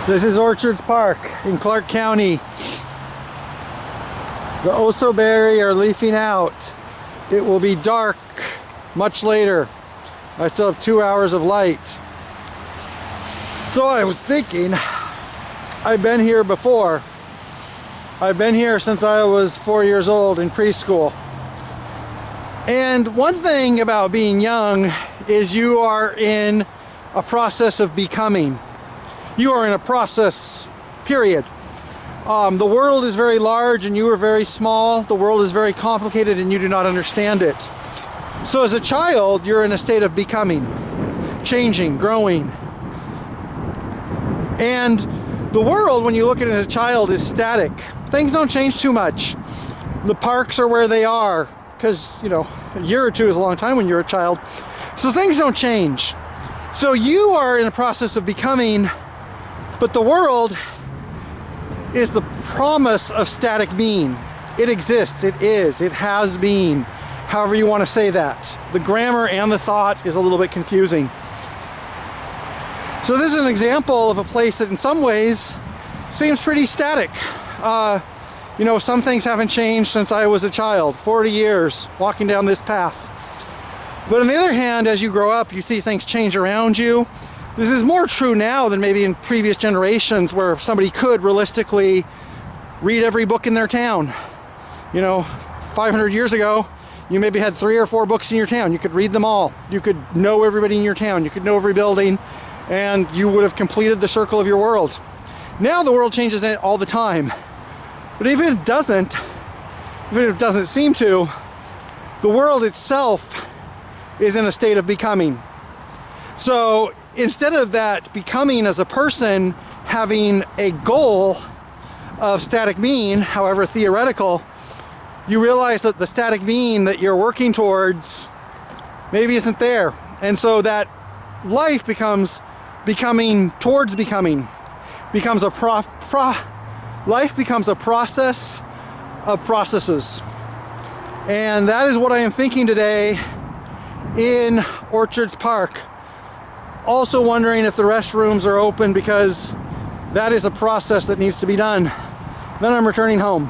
This is Orchards Park in Clark County. The Osoberi are leafing out. It will be dark much later. I still have 2 hours of light. So I was thinking, I've been here before. I've been here since I was 4 years old in preschool. And one thing about being young is you are in a process of becoming. You are in a process, period. The world is very large and you are very small. The world is very complicated and you do not understand it. So as a child, you're in a state of becoming, changing, growing. And the world, when you look at it as a child, is static. Things don't change too much. The parks are where they are because, you know, a year or two is a long time when you're a child. So things don't change. So you are in a process of becoming, but the world is the promise of static being. It exists, it is, it has been, however you want to say that. The grammar and the thought is a little bit confusing. So this is an example of a place that in some ways seems pretty static. You know, some things haven't changed since I was a child, 40 years walking down this path. But on the other hand, as you grow up, you see things change around you. This is more true now than maybe in previous generations where somebody could realistically read every book in their town. You know, 500 years ago, you maybe had 3 or 4 books in your town. You could read them all. You could know everybody in your town. You could know every building, and you would have completed the circle of your world. Now the world changes all the time. But even if it doesn't seem to, the world itself is in a state of becoming. So instead of that becoming as a person having a goal of static mean, however theoretical, you realize that the static mean that you're working towards maybe isn't there. And so that life becomes becoming towards becoming, becomes a life becomes a process of processes. And that is what I am thinking today in Orchards Park. Also wondering if the restrooms are open because that is a process that needs to be done. Then I'm returning home.